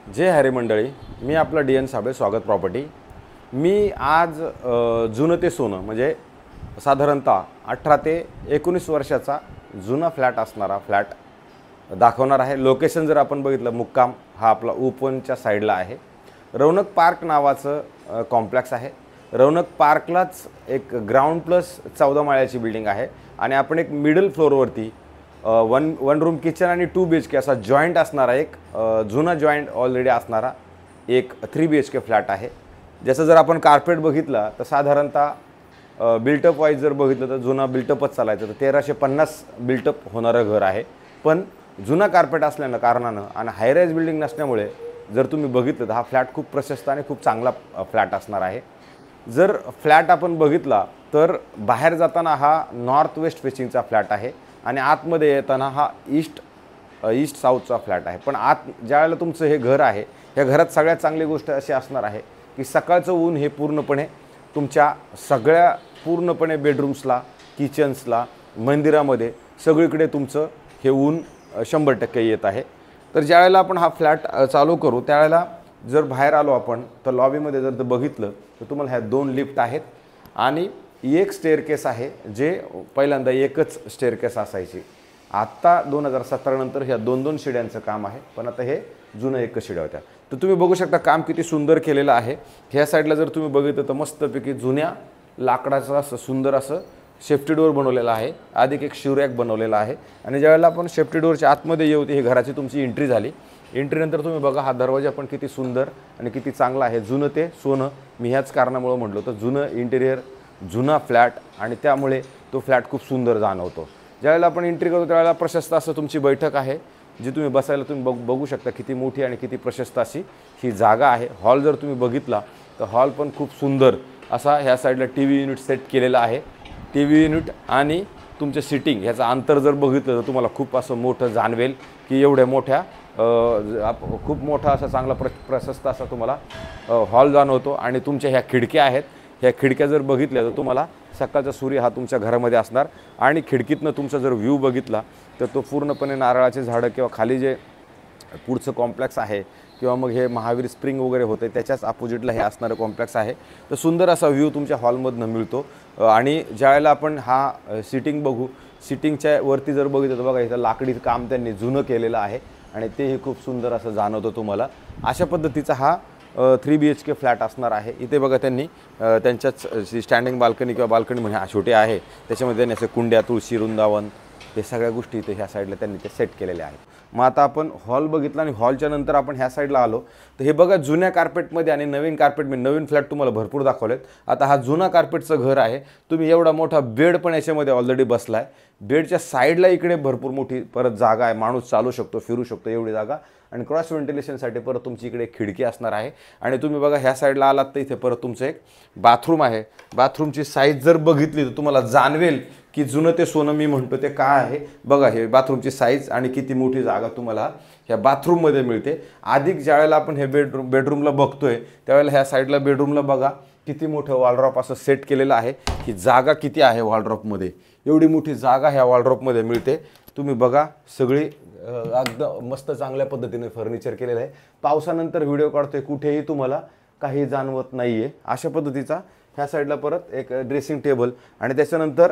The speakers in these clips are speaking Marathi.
जय हरी मंडळी, मी आपला DN साबळे, स्वागत प्रॉपर्टी। मी आज जुनं ते सोनं म्हणजे साधारणतः 18 ते 19 वर्षाचा जुना फ्लॅट असणारा फ्लॅट दाखवणार आहे। लोकेशन जर आपण बघितलं, मुक्काम हा आपला उपवनच्या साईडला आहे। रौनक पार्क नावाचं कॉम्प्लेक्स आहे। रौनक पार्कलाच एक ग्राउंड प्लस 14 माळ्याची बिल्डिंग आहे आणि आपण एक मिडल फ्लोअरवरती वन रूम किचन आणि 2 BHK असा जॉईंट असणारा एक जुना जॉईंट ऑलरेडी असणारा एक 3 BHK फ्लॅट आहे। जसं जर आपण कार्पेट बघितला तर साधारणतः बिल्टअप वाईज जर बघितलं तर जुना बिल्टअपच चालायचं, तर 1350 बिल्टअप होणारं घर आहे। पण जुना कार्पेट असल्यानं कारणानं आणि हायराईज बिल्डिंग नसल्यामुळे जर तुम्ही बघितलं तर हा फ्लॅट खूप प्रशस्त आणि खूप चांगला फ्लॅट असणार आहे। जर फ्लॅट आपण बघितला तर बाहेर जाताना हा नॉर्थ वेस्ट फेसिंगचा फ्लॅट आहे आणि आतमध्ये येताना हा ईस्ट साऊथचा फ्लॅट आहे। पण आत ज्यावेळेला तुमचं हे घर आहे, या घरात सगळ्यात चांगली गोष्ट अशी असणार आहे की सकाळचं ऊन हे पूर्णपणे तुमच्या सगळ्या पूर्णपणे बेडरूम्सला, किचन्सला, मंदिरामध्ये सगळीकडे तुमचं हे ऊन 100% येत आहे। तर ज्यावेळेला आपण हा फ्लॅट चालू करू त्यावेळेला जर बाहेर आलो आपण तर लॉबीमध्ये जर बघितलं तर तुम्हाला ह्या 2 लिफ्ट आहेत आणि एक स्टेअरकेस आहे, जे पहिल्यांदा एकच स्टेअरकेस असायची। आत्ता 2017 नंतर ह्या 2-2 शिड्यांचं काम आहे, पण आता हे जुनं एकच शिड्या होत्या। तर तुम्ही बघू शकता काम किती सुंदर केलेलं आहे। ह्या साईडला जर तुम्ही बघितलं तर मस्तपैकी जुन्या लाकडाचं असं सुंदर असं सेफ्टी डोअर बनवलेला आहे, अधिक एक शिवरॅक बनवलेला आहे। आणि ज्यावेळेला आपण सेफ्टी डोअरच्या आतमध्ये येऊ हे घराची तुमची एंट्री झाली। एंट्रीनंतर तुम्ही बघा हा दरवाजा पण किती सुंदर आणि किती चांगला आहे। जुनं ते सोनं मी ह्याच कारणामुळे म्हटलं तर जुनं इंटेरियर, जुना फ्लॅट आणि त्यामुळे तो फ्लॅट खूप सुंदर जाणवतो। ज्यावेळेला आपण एंट्री करतो त्यावेळेला प्रशस्त असं तुमची बैठक आहे, जी तुम्ही बसायला तुम्ही बघू शकता किती मोठी आणि किती प्रशस्त अशी ही जागा आहे। हॉल जर तुम्ही बघितला तर हॉल पण खूप सुंदर असा ह्या साईडला TV युनिट सेट केलेला आहे। TV युनिट आणि तुमचे सिटिंग ह्याचं अंतर जर बघितलं तर तुम्हाला खूप असं मोठं जाणवेल की एवढ्या मोठ्या खूप मोठा असा चांगला प्रशस्त असा तुम्हाला हॉल जाणवतो। आणि तुमच्या ह्या खिडक्या आहेत, ह्या खिडक्या जर बघितल्या तर तुम्हाला सकाळचा सूर्य हा तुमच्या घरामध्ये असणार आणि खिडकीतनं तुमचा जर व्ह्यू बघितला तर तो पूर्णपणे नारळाचे झाडं किंवा खाली जे पुढचं कॉम्प्लेक्स आहे किंवा मग हे महावीर स्प्रिंग वगैरे होते त्याच्याच अपोजिटला हे असणारं कॉम्प्लेक्स आहे। तर सुंदर असा व्ह्यू तुमच्या हॉलमधनं मिळतो। आणि ज्यावेळेला आपण हा सिटिंग बघू, सिटिंगच्या वरती जर बघितलं तर बघा इथं लाकडी काम त्यांनी जुनं केलेलं आहे आणि तेही खूप सुंदर असं जाणवतं तुम्हाला। अशा पद्धतीचा हा 3 BHK फ्लॅट असणार आहे। इथे बघा त्यांनी त्यांच्याच स्टँडिंग बाल्कनी किंवा बाल्कनी म्हणजे छोटे आहे, त्याच्यामध्ये त्यांनी असे कुंड्या, तुळशी, वृंदावन हे सगळ्या गोष्टी इथे ह्या साईडला त्यांनी ते सेट केलेल्या आहेत। मग आता आपण हॉल बघितला आणि हॉलच्या नंतर आपण ह्या साईडला आलो तर हे बघा जुन्या कार्पेटमध्ये आणि नवीन कार्पेटमध्ये नवीन फ्लॅट तुम्हाला भरपूर दाखवलेत। आता हा जुना कार्पेटचं घर आहे। तुम्ही एवढा मोठा बेड पण याच्यामध्ये ऑलरेडी बसला आहे। बेडच्या साईडला इकडे भरपूर मोठी परत जागा आहे, माणूस चालू शकतो, फिरू शकतो एवढी जागा। आणि क्रॉस व्हेंटिलेशनसाठी परत तुमची इकडे एक खिडकी असणार आहे। आणि तुम्ही बघा ह्या साईडला आलात तर इथे परत तुमचं एक बाथरूम आहे। बाथरूमची साईज जर बघितली तर तुम्हाला जाणवेल की जुनं ते सोनं मी म्हणतो ते काय आहे। बघा हे बाथरूमची साईज आणि किती मोठी जागा तुम्हाला ह्या बाथरूममध्ये मिळते। अधिक ज्यावेळेला आपण हे बेडरूमला बघतोय त्यावेळेला ह्या साईडला बेडरूमला बघा किती मोठं वॉलड्रॉप असं सेट केलेलं आहे। ही जागा किती आहे वॉलड्रॉपमध्ये, एवढी मोठी जागा ह्या वॉलड्रॉपमध्ये मिळते। तुम्ही बघा सगळी अगदी मस्त चांगल्या पद्धतीने फर्निचर केलेलं आहे। पावसानंतर व्हिडिओ काढतोय कुठेही तुम्हाला काही जाणवत नाही आहे। अशा पद्धतीचा ह्या साईडला परत एक ड्रेसिंग टेबल आणि त्याच्यानंतर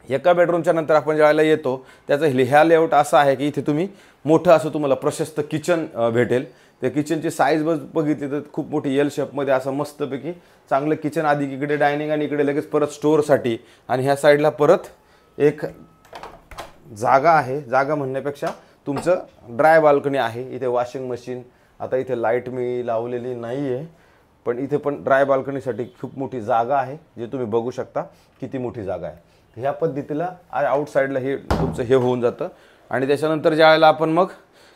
एका बेडरूमच्या नंतर आपण ज्यावेळेला येतो त्याचा ह्या लेआउट असा आहे की इथे तुम्ही मोठं असं तुम्हाला प्रशस्त किचन भेटेल। त्या किचनची साईज बघितली तर खूप मोठी एल शेपमध्ये असं मस्तपैकी चांगलं किचन, आधी इकडे डायनिंग आणि इकडे लगेच परत स्टोअरसाठी। आणि ह्या साईडला परत एक जागा आहे, जागा म्हणण्यापेक्षा तुमचं ड्राय बाल्कनी आहे। इथे वॉशिंग मशीन, आता इथे लाईट मी लावलेली नाही आहे पण इथे पण ड्राय बाल्कनीसाठी खूप मोठी जागा आहे, जे तुम्ही बघू शकता किती मोठी जागा आहे। ह्या पद्धतीला आउटसाईडला हे तुमचं हे होऊन जातं। आणि त्याच्यानंतर ज्यावेळेला आपण मग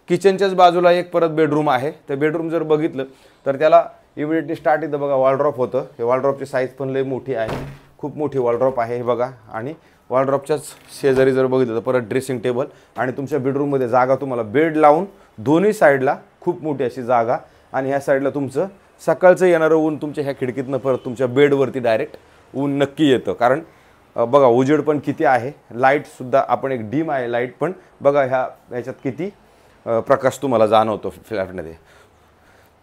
किचनच्याच बाजूला एक परत बेडरूम आहे। ते बेडरूम जर बघितलं तर त्याला इमिडिएटली स्टार्ट इथं बघा वॉलड्रॉप होतं। हे वॉलड्रॉपची साईज पण लई मोठी आहे, खूप मोठी वॉलड्रॉप आहे हे बघा। आणि वॉलड्रॉपच्याच शेजारी जर बघितलं तर परत ड्रेसिंग टेबल आणि तुमच्या बेडरूममध्ये जागा तुम्हाला बेड लावून दोन्ही साईडला खूप मोठी अशी जागा। आणि ह्या साईडला तुमचं सकाळचं येणारं ऊन तुमच्या ह्या खिडकीतनं परत तुमच्या बेडवरती डायरेक्ट ऊन नक्की येतं। कारण बघा उजेड पण किती आहे, लाईटसुद्धा आपण एक डीम आहे लाईट, पण बघा ह्याच्यात किती प्रकाश तुम्हाला जाणवतो फ्लॅटमध्ये।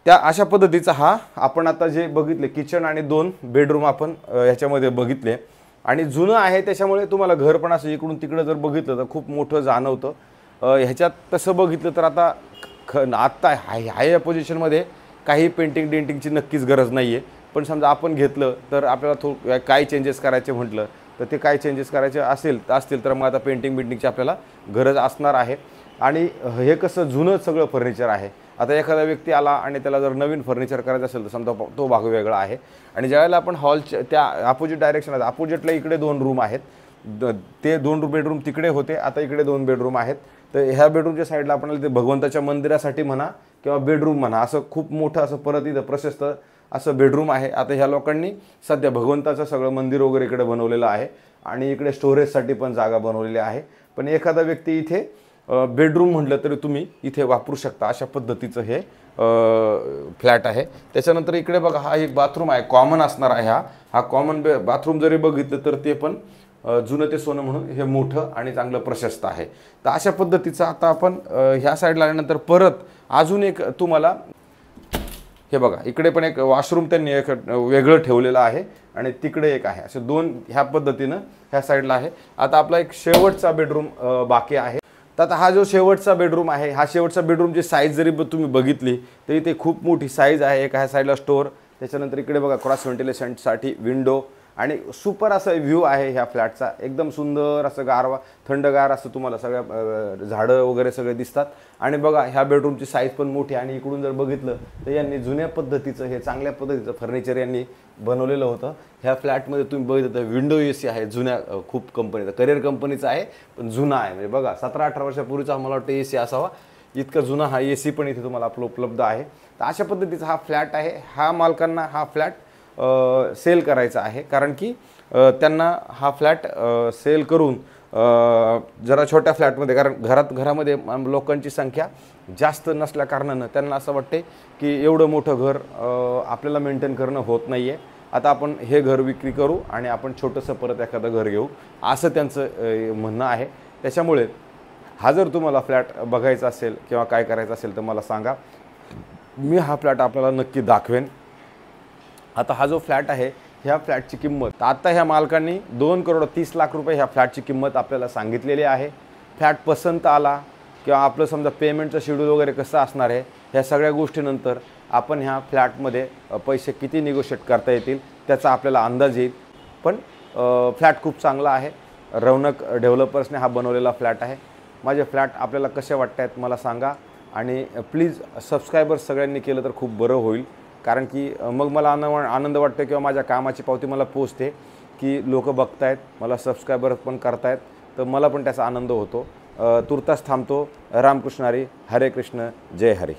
त्या अशा पद्धतीचा हा आपण आता जे बघितले किचन आणि 2 बेडरूम आपण ह्याच्यामध्ये बघितले आणि जुनं आहे त्याच्यामुळे तुम्हाला घर पण असं इकडून तिकडं जर बघितलं तर खूप मोठं जाणवतं. ह्याच्यात तसं बघितलं तर आता आत्ता हाय पोझिशनमध्ये काही पेंटिंग डेंटिंगची नक्कीच गरज नाही आहे. पण समजा आपण घेतलं तर आपल्याला काय चेंजेस करायचे म्हटलं तर ते काय चेंजेस करायचे असतील तर मग आता पेंटिंग बिंटिंगची आपल्याला गरज असणार आहे. आणि हे कसं जुनं सगळं फर्निचर आहे. आता एखादा व्यक्ती आला आणि त्याला जर नवीन फर्निचर करायचं असेल तर समजा तो भाग वेगळा आहे. आणि ज्यावेळेला आपण हॉलच्या त्या अपोजिट डायरेक्शनात अपोजिटला इकडे 2 रूम आहेत, ते 2 बेडरूम तिकडे होते, आता इकडे 2 बेडरूम आहेत. तर ह्या बेडरूमच्या साईडला आपल्याला ते भगवंताच्या मंदिरासाठी म्हणा किंवा बेडरूम म्हणा असं खूप मोठं असं परत इथं प्रशस्त असं बेडरूम आहे. आता ह्या लोकांनी सध्या भगवंताचं सगळं मंदिर वगैरे इकडे बनवलेलं आहे आणि इकडे स्टोरेजसाठी पण जागा बनवलेली आहे. पण एखादा व्यक्ती इथे बेडरूम म्हटलं तरी तुम्ही इथे वापरू शकता. अशा पद्धतीचं हे फ्लॅट आहे. त्याच्यानंतर इकडे बघा हा एक बाथरूम आहे, कॉमन असणार आहे. हा कॉमन बाथरूम जरी बघितलं तर ते पण जुनं ते सोनं म्हणून हे मोठं आणि चांगलं प्रशस्त आहे. तर अशा पद्धतीचं आता आपण ह्या साईडला आल्यानंतर परत अजून एक तुम्हाला हे बघा इकडे पण एक वॉशरूम त्यांनी एक वेगळं ठेवलेलं आहे आणि तिकडे एक आहे. असे 2 ह्या पद्धतीनं ह्या साईडला आहे. आता आपला एक शेवटचा बेडरूम बाकी आहे. तर आता हा जो शेवटचा बेडरूम आहे, हा शेवटचा बेडरूमची साईज जरी तुम्ही बघितली तरी ते खूप मोठी साईज आहे. एक ह्या साईडला स्टोअर, त्याच्यानंतर इकडे बघा क्रॉस व्हेंटिलेशनसाठी विंडो आणि सुपर असा व्ह्यू आहे ह्या फ्लॅटचा. एकदम सुंदर असं गारवा थंडगार असं तुम्हाला सगळ्या झाडं वगैरे सगळे दिसतात. आणि बघा ह्या बेडरूमची साईज पण मोठी आणि इकडून जर बघितलं तर यांनी जुन्या पद्धतीचं हे चांगल्या पद्धतीचं फर्निचर यांनी बनवलेलं होतं. ह्या फ्लॅटमध्ये तुम्ही बघितलं तर विंडो AC आहे, जुन्या खूप कंपनीचा करिअर कंपनीचा आहे पण जुना आहे. म्हणजे बघा 17-18 वर्षापूर्वीचा मला वाटतं AC असावा, इतका जुना हा AC पण इथे तुम्हाला आपलं उपलब्ध आहे. तर अशा पद्धतीचा हा फ्लॅट आहे. हा मालकांना हा फ्लॅट सेल करायचा आहे कारण की त्यांना हा फ्लॅट सेल करून जरा छोट्या फ्लॅटमध्ये, कारण घरामध्ये लोकांची संख्या जास्त नसल्या कारणानं त्यांना असं वाटते की एवढं मोठं घर आपल्याला मेंटेन करणं होत नाही आहे. आता आपण हे घर विक्री करू आणि आपण छोटंसं परत एखादं घर घेऊ असं त्यांचं म्हणणं आहे. त्याच्यामुळे हा जर तुम्हाला फ्लॅट बघायचा असेल किंवा काय करायचं असेल तर मला सांगा, मी हा फ्लॅट आपल्याला नक्की दाखवेन. आता हा जो फ्लॅट आहे ह्या फ्लॅटची किंमत आता ह्या मालकांनी 2,30,00,000 रुपये ह्या फ्लॅटची किंमत आपल्याला सांगितलेली आहे. फ्लॅट पसंत आला किंवा आपलं समजा पेमेंटचं शेड्यूल वगैरे कसं असणार आहे ह्या सगळ्या गोष्टीनंतर आपण ह्या फ्लॅटमध्ये पैसे किती निगोशिएट करता येतील त्याचा आपल्याला अंदाज येईल. पण फ्लॅट खूप चांगला आहे. रौनक डेव्हलपर्सने हा बनवलेला फ्लॅट आहे. माझे फ्लॅट आपल्याला कसे वाटत आहेत मला सांगा आणि प्लीज सबस्क्रायबर सगळ्यांनी केलं तर खूप बरं होईल. कारण की मग मला आनंद वाटतो किंवा माझ्या कामाची पावती मला पोचते की लोक बघतायत, मला सबस्क्रायबर पण करतायत, तर मला पण त्याचा आनंद होतो. तुर्तास थांबतो. रामकृष्ण हरी, हरे कृष्ण, जय हरी.